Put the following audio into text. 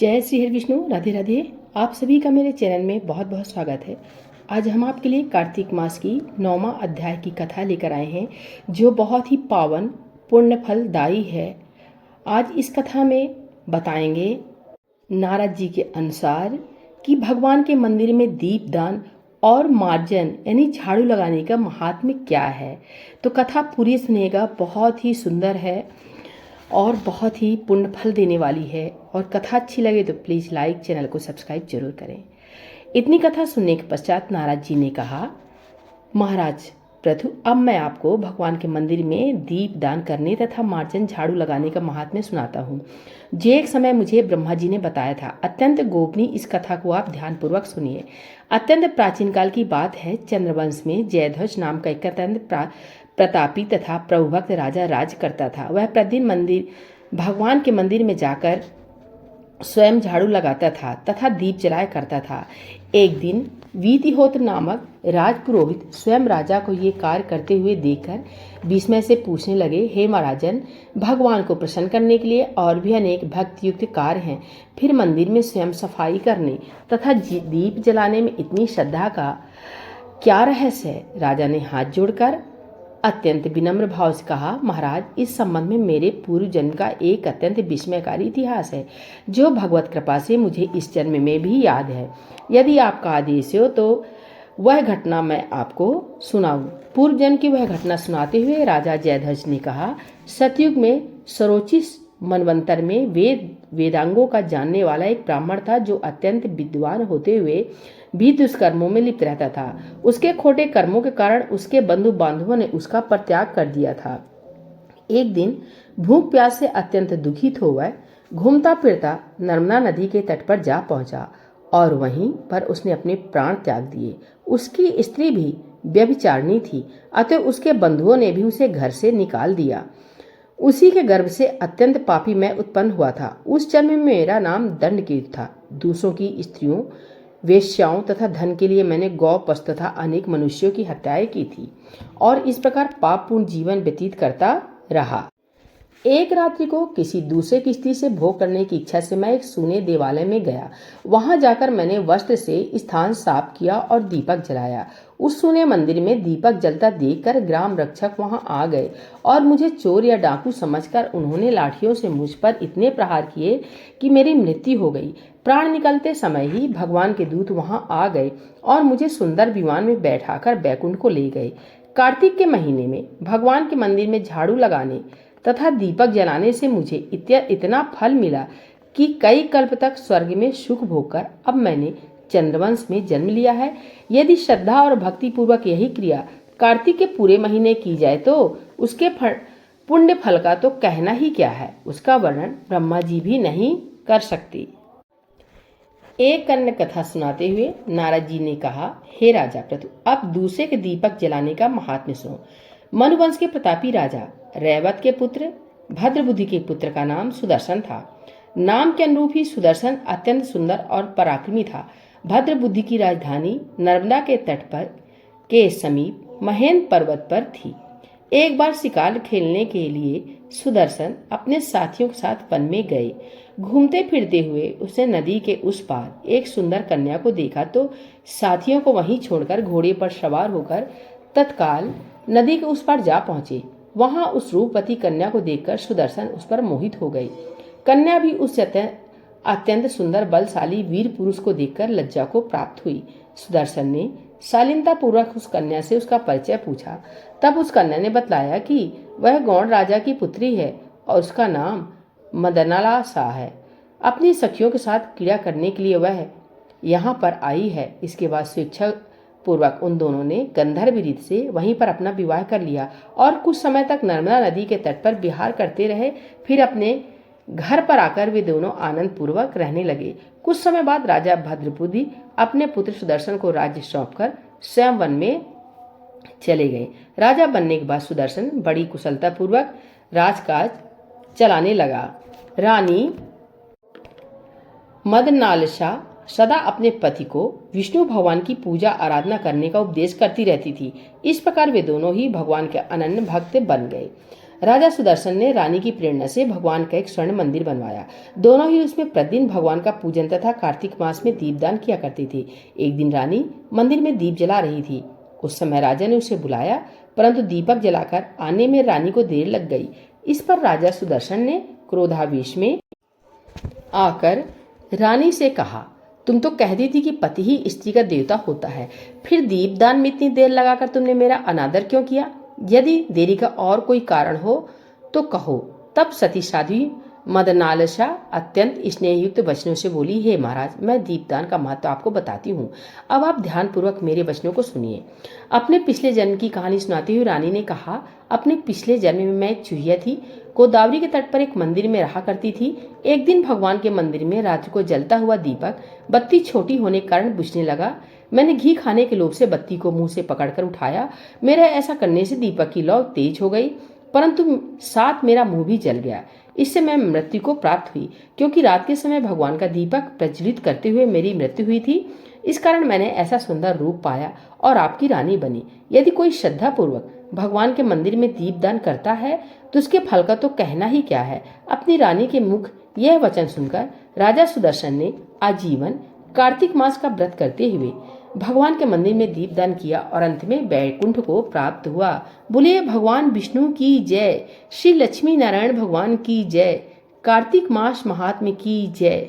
जय श्री हरि विष्णु। राधे राधे। आप सभी का मेरे चैनल में बहुत बहुत स्वागत है। आज हम आपके लिए कार्तिक मास की 9वां अध्याय की कथा लेकर आए हैं, जो बहुत ही पावन पुण्य फलदायी है। आज इस कथा में बताएंगे नारद जी के अनुसार कि भगवान के मंदिर में दीपदान और मार्जन यानी झाड़ू लगाने का महात्म्य क्या है। तो कथा पूरी सुनिएगा, बहुत ही सुंदर है और बहुत ही पुण्य फल देने वाली है। और कथा अच्छी लगे तो प्लीज़ लाइक, चैनल को सब्सक्राइब जरूर करें। इतनी कथा सुनने के पश्चात नारद जी ने कहा, महाराज प्रथु, अब मैं आपको भगवान के मंदिर में दीप दान करने तथा मार्जन झाड़ू लगाने का महात्म्य सुनाता हूँ, जो एक समय मुझे ब्रह्मा जी ने बताया था। अत्यंत गोपनीय इस कथा को आप ध्यानपूर्वक सुनिए। अत्यंत प्राचीन काल की बात है। चंद्रवंश में जयध्वज नाम का एक अत्यंत प्रतापी तथा प्रभुभक्त राजा राज करता था। वह प्रतिदिन भगवान के मंदिर में जाकर स्वयं झाड़ू लगाता था तथा दीप जलाया करता था। एक दिन वीतिहोत्र नामक राजपुरोहित स्वयं राजा को ये कार्य करते हुए देखकर विस्मय से पूछने लगे, हे महाराजन, भगवान को प्रसन्न करने के लिए और भी अनेक भक्तियुक्त कार्य हैं, फिर मंदिर में स्वयं सफाई करने तथा दीप जलाने में इतनी श्रद्धा का क्या रहस्य है? राजा ने हाथ जोड़कर अत्यंत विनम्र भाव से कहा, महाराज, इस संबंध में मेरे पूर्व जन्म का एक अत्यंत विस्मयकारी इतिहास है, जो भगवत कृपा से मुझे इस जन्म में भी याद है। यदि आपका आदेश हो तो वह घटना मैं आपको सुनाऊं। पूर्व जन्म की वह घटना सुनाते हुए राजा जयध्वज ने कहा, सतयुग में सरोचिस मनवंतर में वेदांगों का जानने वाला एक ब्राह्मण था, जो अत्यंत विद्वान होते हुए भी दुष्कर्मों में लिप्त रहता था। उसके खोटे कर्मों के कारण उसके बंधु बांधवों ने उसका परित्याग कर दिया था। एक दिन भूख प्यास से अत्यंत दुखित हो वह घूमता फिरता नर्मदा नदी के तट पर जा पहुंचा और वहीं पर उसने अपने प्राण त्याग दिए। उसकी स्त्री भी व्यभिचारिणी थी, अतः उसके बंधुओं ने भी उसे घर से निकाल दिया। उसी के गर्भ से अत्यंत पापी मैं उत्पन्न हुआ था। उस जन्म में मेरा नाम दंडकीर्ति था। दूसरों की स्त्रियों, वेश्याओं तथा धन के लिए मैंने गौ, पशु तथा अनेक मनुष्यों की हत्याएं की थी और इस प्रकार पापपूर्ण जीवन व्यतीत करता रहा। एक रात्रि को किसी दूसरे की स्त्री से भोग करने की इच्छा से मैं एक सूने देवालय में गया। वहां जाकर मैंने वस्त्र से स्थान साफ किया और दीपक जलाया। उस सूने मंदिर में दीपक जलता देखकर ग्राम रक्षक वहां आ गए और मुझे चोर या डाकू समझकर उन्होंने लाठियों से मुझ पर इतने प्रहार किए कि मेरी मृत्यु हो गई। प्राण निकलते समय ही भगवान के दूत वहां आ गए और मुझे सुंदर विमान में बैठाकर बैकुंठ को ले गए। कार्तिक के महीने में भगवान के मंदिर में झाड़ू लगाने तथा दीपक जलाने से मुझे इतना फल मिला कि कई कल्प तक स्वर्ग में सुख भोगकर अब मैंने चंद्रवंश में जन्म लिया है। यदि श्रद्धा और भक्ति पूर्वक यही क्रिया कार्तिक के पूरे महीने की जाए तो उसके पुण्य फल का तो कहना ही क्या है। उसका वर्णन ब्रह्मा जी भी नहीं कर सकते। एक अन्य कथा सुनाते हुए नारद जी ने कहा, हे राजा प्रथु, अब दूसरे के दीपक जलाने का महात्म्य सुनो। मनुवंश के प्रतापी राजा रैवत के पुत्र भद्रबुद्धि के पुत्र का नाम सुदर्शन था। नाम के अनुरूप ही सुदर्शन अत्यंत सुंदर और पराक्रमी था। भद्रबुद्धि की राजधानी नर्मदा के तट पर के समीप महेंद्र पर्वत पर थी। एक बार शिकार खेलने के लिए सुदर्शन अपने साथियों के साथ वन में गए। घूमते फिरते हुए उसने नदी के उस पार एक सुंदर कन्या को देखा तो साथियों को वहीं छोड़कर घोड़े पर सवार होकर तत्काल नदी के उस पार जा पहुंचे। वहां उस रूपवती कन्या को देखकर सुदर्शन उस पर मोहित हो गई। कन्या भी उस अत्यंत सुंदर बलशाली वीर पुरुष को देखकर लज्जा को प्राप्त हुई। सुदर्शन ने शालीनता पूर्वक उस कन्या से उसका परिचय पूछा। तब उस कन्या ने बतलाया कि वह गौड़ राजा की पुत्री है और उसका नाम मदनाला सा है। अपनी सखियों के साथ क्रीड़ा करने के लिए वह यहाँ पर आई है। इसके बाद स्वेच्छा पूर्वक उन दोनों ने गंधर्व रीत से वहीं पर अपना विवाह कर लिया और कुछ समय तक नर्मदा नदी के तट पर विहार करते रहे। फिर अपने घर पर आकर वे दोनों आनंद पूर्वक रहने लगे। कुछ समय बाद राजा भद्रबुद्धि अपने पुत्र सुदर्शन को राज्य सौंपकर स्वयं वन में चले गए। राजा बनने के बाद सुदर्शन बड़ी कुशलता पूर्वक राजकाज चलाने लगा। रानी मदनालसा सदा अपने पति को विष्णु भगवान की पूजा आराधना करने का उपदेश करती रहती थी। इस प्रकार वे दोनों ही भगवान के अनन्य भक्त बन गए। राजा सुदर्शन ने रानी की प्रेरणा से भगवान का एक स्वर्ण मंदिर बनवाया। दोनों ही उसमें प्रतिदिन भगवान का पूजन तथा कार्तिक मास में दीपदान किया करती थी। एक दिन रानी मंदिर में दीप जला रही थी। उस समय राजा ने उसे बुलाया, परंतु दीपक जलाकर आने में रानी को देर लग गई। इस पर राजा सुदर्शन ने क्रोधावेश में आकर रानी से कहा, तुम तो कहती थी कि पति ही स्त्री का देवता होता है, फिर दीपदान में इतनी देर लगाकर तुमने मेरा अनादर क्यों किया? यदि देरी का और कोई कारण हो तो कहो। तब सती साध्वी मदनालसा अत्यंत स्नेहयुक्त वचनों से बोली, हे महाराज, मैं दीपदान का महत्व आपको बताती हूँ। अब आप ध्यानपूर्वक मेरे वचनों को सुनिए। अपने पिछले जन्म की कहानी सुनाती हुई रानी ने कहा, अपने पिछले जन्म में मैं एक चूहिया थी, गोदावरी के तट पर एक मंदिर में रहा करती थी। एक दिन भगवान के मंदिर में रात्रि को जलता हुआ दीपक बत्ती छोटी होने के कारण बुझने लगा। मैंने घी खाने के लोभ से बत्ती को मुंह से पकड़कर उठाया। मेरा ऐसा करने से दीपक की लौ तेज हो गई, परंतु साथ मेरा मुंह भी जल गया। इससे मैं मृत्यु को प्राप्त हुई, क्योंकि रात के समय भगवान का दीपक प्रज्वलित करते हुए मेरी मृत्यु हुई थी। इस कारण मैंने ऐसा सुंदर रूप पाया और आपकी रानी बनी। यदि कोई श्रद्धा पूर्वक भगवान के मंदिर में दीपदान करता है तो उसके फल का तो कहना ही क्या है। अपनी रानी के मुख यह वचन सुनकर राजा सुदर्शन ने आजीवन कार्तिक मास का व्रत करते हुए भगवान के मंदिर में दीपदान किया और अंत में वैकुंठ को प्राप्त हुआ। बोले भगवान विष्णु की जय, श्री लक्ष्मी नारायण भगवान की जय, कार्तिक मास महात्म्य की जय।